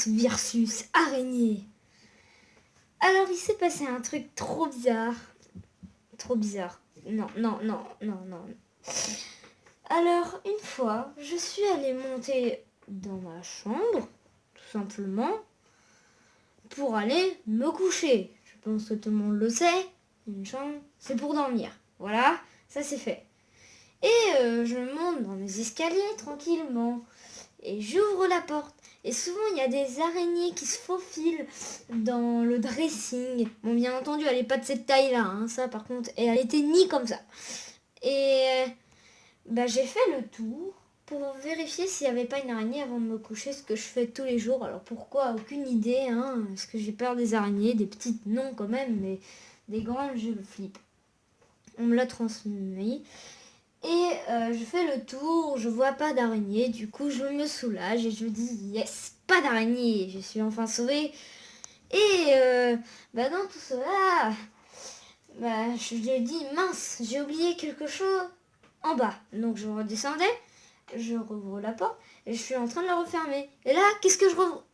versus araignée. Alors, il s'est passé un truc trop bizarre. Trop bizarre. Non. Alors, une fois, je suis allée monter dans ma chambre, tout simplement, pour aller me coucher. Je pense que tout le monde le sait. Une chambre, c'est pour dormir. Voilà, ça c'est fait. Et je monte dans mes escaliers tranquillement. Et j'ouvre la porte. Et souvent, il y a des araignées qui se faufilent dans le dressing. Bon, bien entendu, elle n'est pas de cette taille-là. Hein, ça, par contre, et elle était ni comme ça. Et j'ai fait le tour pour vérifier s'il n'y avait pas une araignée avant de me coucher, ce que je fais tous les jours. Alors pourquoi? Aucune idée. Hein, parce que j'ai peur des araignées, des petites non quand même, mais des grandes, je flippe. On me l'a transmis. Et je fais le tour, je vois pas d'araignée, du coup je me soulage et je me dis yes, pas d'araignée, je suis enfin sauvée. Et dans tout cela, je lui dis mince, j'ai oublié quelque chose en bas. Donc je redescendais, je rouvre la porte et je suis en train de la refermer. Et là, qu'est-ce que je vois?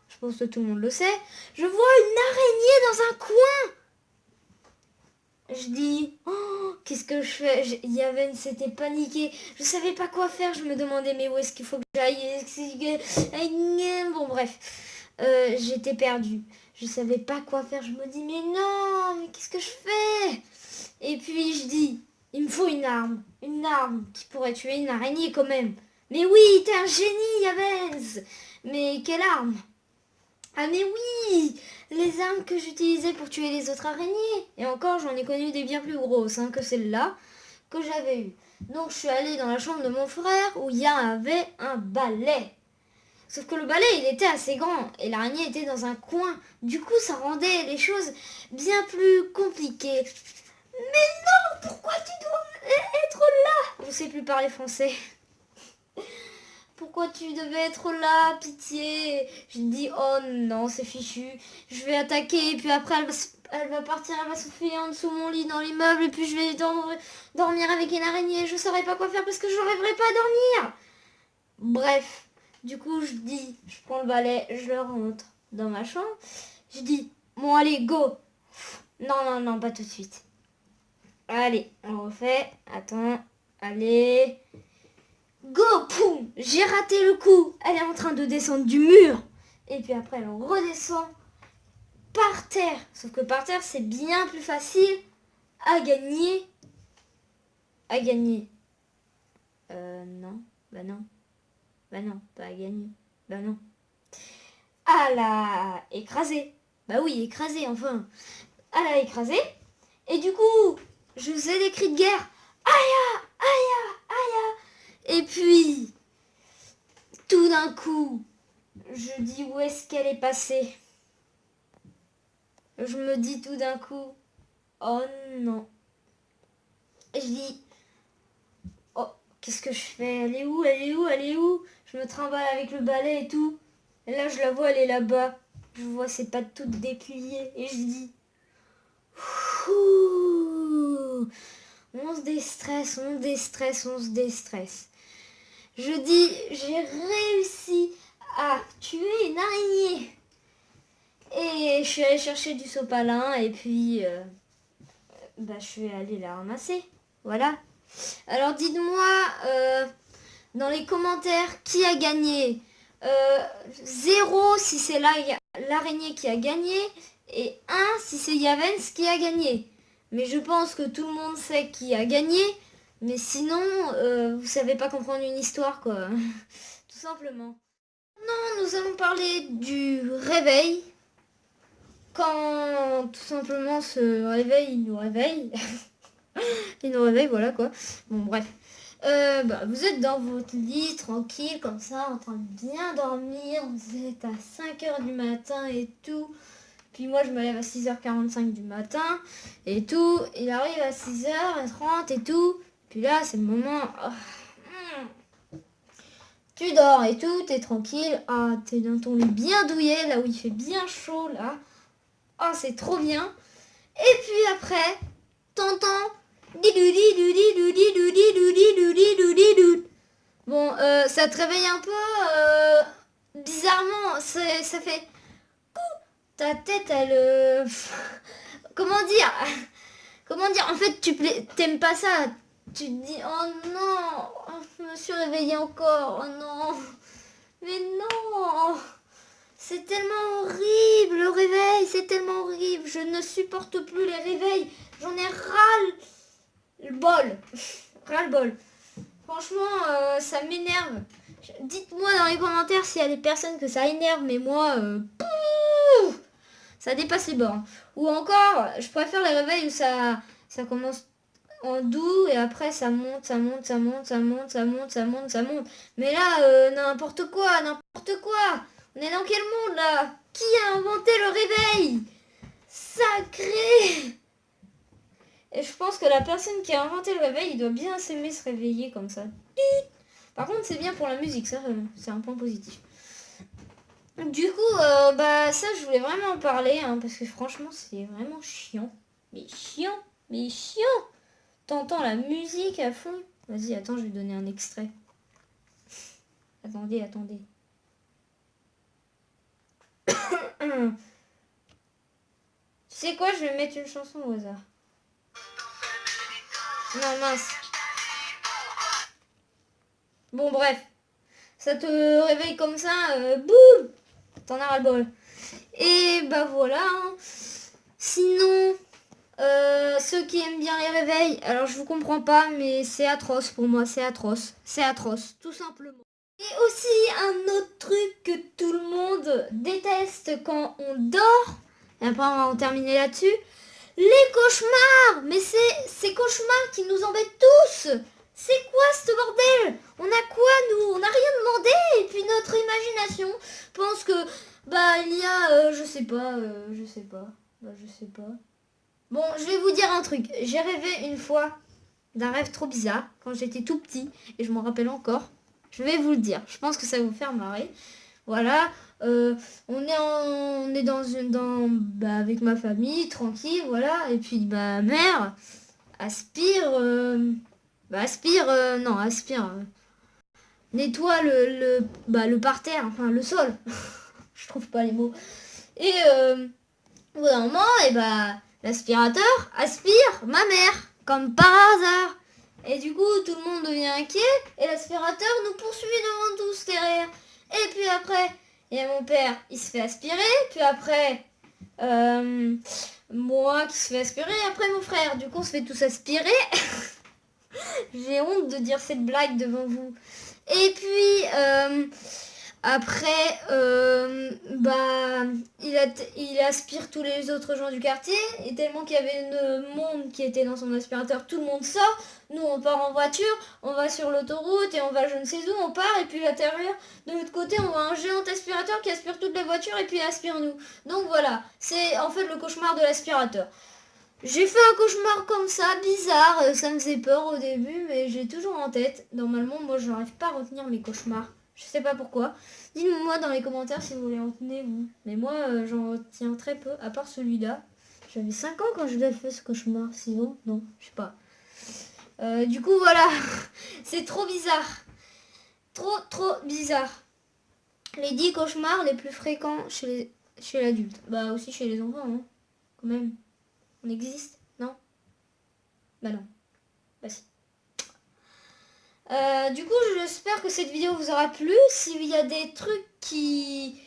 Je pense que tout le monde le sait. Je vois une araignée dans un coin. Je dis, oh, qu'est-ce que je fais? Yaven s'était paniqué. Je savais pas quoi faire. Je me demandais, mais où est-ce qu'il faut que j'aille? Bon, bref. J'étais perdue. Je savais pas quoi faire. Je me dis, mais non, mais qu'est-ce que je fais? Et puis je dis, il me faut une arme. Une arme qui pourrait tuer une araignée quand même. Mais oui, t'es un génie, Yaven. Mais quelle arme? Ah mais oui, les armes que j'utilisais pour tuer les autres araignées. Et encore, j'en ai connu des bien plus grosses que celle-là que j'avais eue. Donc je suis allée dans la chambre de mon frère où il y avait un balai. Sauf que le balai, il était assez grand et l'araignée était dans un coin. Du coup, ça rendait les choses bien plus compliquées. Mais non, pourquoi tu dois être là? Je ne sais plus parler français. Pourquoi tu devais être là, pitié? Je dis, oh non, c'est fichu. Je vais attaquer et puis après elle va partir, elle va se faufiler en dessous de mon lit dans l'immeuble et puis je vais dormir avec une araignée. Je saurais pas quoi faire parce que je n'arriverai pas à dormir. Bref, du coup je prends le balai, je le rentre dans ma chambre. Je dis, bon allez, go. Non, pas tout de suite. Allez, on refait. Attends, allez... Go, poum, j'ai raté le coup. Elle est en train de descendre du mur. Et puis après, elle redescend par terre. Sauf que par terre, c'est bien plus facile à gagner. Non. Non, pas à gagner. Non. À la écraser. Oui, écraser, enfin. À la écraser. Et du coup, je faisais des cris de guerre. Aïe, aïe, aïe. Et puis, tout d'un coup, je dis où est-ce qu'elle est passée? Je me dis tout d'un coup, oh non. Et je dis, oh, qu'est-ce que je fais? Elle est où? Je me trimballe avec le balai et tout. Et là, je la vois, elle est là-bas. Je vois ses pattes toutes dépliées. Et je dis, on se déstresse. Je dis, j'ai réussi à tuer une araignée. Et je suis allée chercher du sopalin et puis je suis allée la ramasser. Voilà. Alors dites-moi dans les commentaires qui a gagné. 0 si c'est l'araignée qui a gagné et 1 si c'est Yavens qui a gagné. Mais je pense que tout le monde sait qui a gagné. Mais sinon, vous savez pas comprendre une histoire, quoi. Tout simplement. Non, nous allons parler du réveil. Quand tout simplement ce réveil, il nous réveille. Il nous réveille, voilà quoi. Bon, bref. Vous êtes dans votre lit, tranquille, comme ça, en train de bien dormir. Vous êtes à 5h du matin et tout. Puis moi, je me lève à 6h45 du matin et tout. Il arrive à 6h30 et tout. Puis là, c'est le moment... Tu dors et tout, t'es tranquille. Ah, t'es dans ton lit bien douillet, là où il fait bien chaud, là. Ah, c'est trop bien. Et puis après, t'entends... Bon, ça te réveille un peu bizarrement, ça fait... Ta tête, elle... Comment dire? Comment dire? En fait, t'aimes pas ça. Tu te dis, oh non, je me suis réveillée encore, oh non. Mais non, c'est tellement horrible le réveil, c'est tellement horrible. Je ne supporte plus les réveils. J'en ai ras le bol. Ras le bol. Franchement, ça m'énerve. Dites-moi dans les commentaires s'il y a des personnes que ça énerve, mais moi, ça dépasse les bornes. Ou encore, je préfère les réveils où ça commence en doux et après ça monte, ça monte, ça monte, ça monte, ça monte, ça monte, ça monte. Mais là, n'importe quoi, n'importe quoi. On est dans quel monde là? Qui a inventé le réveil? Sacré! Et je pense que la personne qui a inventé le réveil, il doit bien s'aimer se réveiller comme ça. Par contre, c'est bien pour la musique, ça, c'est un point positif. Du coup, bah ça, je voulais vraiment en parler, hein, parce que franchement, c'est vraiment chiant. Mais chiant, mais chiant. T'entends la musique à fond. Vas-y, attends, je vais donner un extrait. Attendez. Tu sais quoi, je vais mettre une chanson au hasard. Non, mince. Bon, bref. Ça te réveille comme ça, boum, t'en as ras-le-bol. Et bah voilà. Hein. Sinon, ceux qui aiment bien les réveils, alors je vous comprends pas, mais c'est atroce pour moi, c'est atroce. C'est atroce, tout simplement. Et aussi un autre truc que tout le monde déteste quand on dort, et après on va en terminer là-dessus, les cauchemars. Mais c'est ces cauchemars qui nous embêtent tous. C'est quoi ce bordel? On a quoi nous? On n'a rien demandé et puis notre imagination pense que bah il y a je sais pas. Bon, je vais vous dire un truc. J'ai rêvé une fois d'un rêve trop bizarre quand j'étais tout petit et je m'en rappelle encore. Je vais vous le dire. Je pense que ça va vous faire marrer. Voilà. On est avec ma famille tranquille, voilà. Et puis ma mère aspire. Nettoie le parterre, enfin le sol. Je trouve pas les mots. Et au bout d'un moment, et l'aspirateur aspire ma mère, comme par hasard. Et du coup, tout le monde devient inquiet et l'aspirateur nous poursuit devant tous derrière. Et puis après, il y a mon père, il se fait aspirer. Puis après, moi qui se fait aspirer. Et après, mon frère. Du coup, on se fait tous aspirer. J'ai honte de dire cette blague devant vous. Et puis, après, il aspire tous les autres gens du quartier. Et tellement qu'il y avait une monde qui était dans son aspirateur, tout le monde sort. Nous, on part en voiture, on va sur l'autoroute et on va je ne sais où, on part. Et puis à l'intérieur, de l'autre côté, on voit un géant aspirateur qui aspire toute la voiture et puis il aspire nous. Donc voilà, c'est en fait le cauchemar de l'aspirateur. J'ai fait un cauchemar comme ça, bizarre, ça me faisait peur au début, mais j'ai toujours en tête. Normalement, moi, je n'arrive pas à retenir mes cauchemars. Je sais pas pourquoi. Dites-moi dans les commentaires si vous les retenez, vous. Mais moi, j'en retiens très peu, à part celui-là. J'avais 5 ans quand je l'ai fait, ce cauchemar. Sinon, non, je sais pas. Du coup, voilà. C'est trop bizarre. Trop bizarre. Les 10 cauchemars les plus fréquents chez l'adulte. Bah, aussi chez les enfants, hein. Quand même. On existe? Non? Bah non. Bah si. Du coup, j'espère que cette vidéo vous aura plu. S'il y a des trucs qui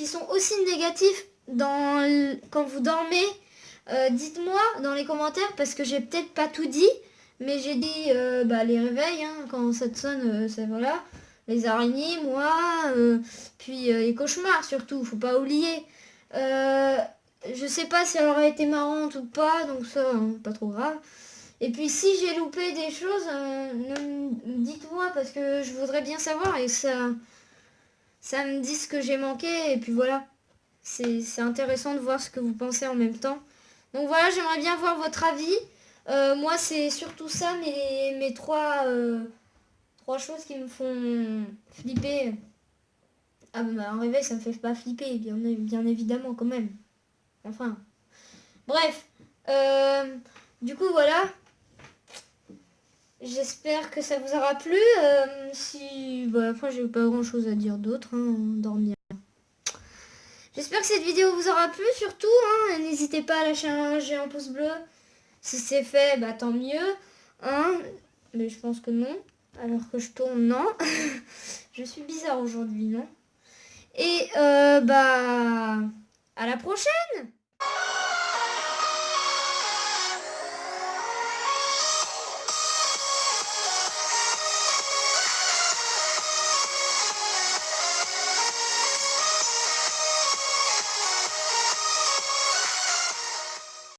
sont aussi négatifs quand vous dormez, dites-moi dans les commentaires parce que j'ai peut-être pas tout dit. Mais j'ai dit les réveils, hein, quand ça te sonne, ça voilà. Les araignées, moi, puis les cauchemars surtout, faut pas oublier. Je sais pas si elle aurait été marrante ou pas, donc ça, hein, pas trop grave. Et puis si j'ai loupé des choses, dites-moi parce que je voudrais bien savoir et ça me dit ce que j'ai manqué et puis voilà. C'est intéressant de voir ce que vous pensez en même temps. Donc voilà, j'aimerais bien voir votre avis. Moi, c'est surtout ça, mes trois choses qui me font flipper. Ah bah un réveil, ça me fait pas flipper, bien évidemment quand même. Enfin. Bref. Du coup, voilà. J'espère que ça vous aura plu. Si, bah, après, j'ai pas grand chose à dire d'autre, hein, dormir. J'espère que cette vidéo vous aura plu, surtout. Hein, n'hésitez pas à lâcher un géant pouce bleu. Si c'est fait, bah tant mieux. Hein, mais je pense que non. Alors que je tourne, non. Je suis bizarre aujourd'hui, non. Et bah, à la prochaine.